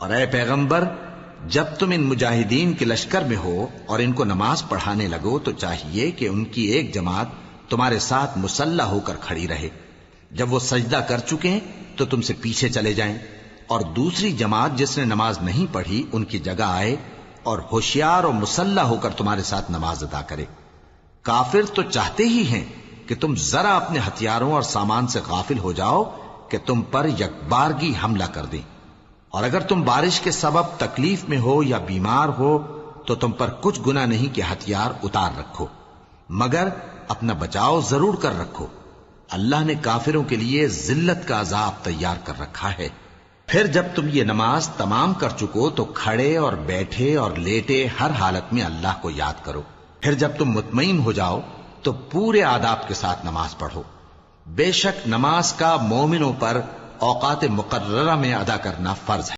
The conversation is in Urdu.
اور اے پیغمبر، جب تم ان مجاہدین کے لشکر میں ہو اور ان کو نماز پڑھانے لگو تو چاہیے کہ ان کی ایک جماعت تمہارے ساتھ مسلح ہو کر کھڑی رہے، جب وہ سجدہ کر چکے ہیں تو تم سے پیچھے چلے جائیں، اور دوسری جماعت جس نے نماز نہیں پڑھی ان کی جگہ آئے اور ہوشیار اور مسلح ہو کر تمہارے ساتھ نماز ادا کرے۔ کافر تو چاہتے ہی ہیں کہ تم ذرا اپنے ہتھیاروں اور سامان سے غافل ہو جاؤ کہ تم پر یکبارگی حملہ کر دیں، اور اگر تم بارش کے سبب تکلیف میں ہو یا بیمار ہو تو تم پر کچھ گناہ نہیں کہ ہتھیار اتار رکھو، مگر اپنا بچاؤ ضرور کر رکھو۔ اللہ نے کافروں کے لیے ذلت کا عذاب تیار کر رکھا ہے۔ پھر جب تم یہ نماز تمام کر چکو تو کھڑے اور بیٹھے اور لیٹے ہر حالت میں اللہ کو یاد کرو۔ پھر جب تم مطمئن ہو جاؤ تو پورے آداب کے ساتھ نماز پڑھو۔ بے شک نماز کا مومنوں پر اوقات مقررہ میں ادا کرنا فرض ہے۔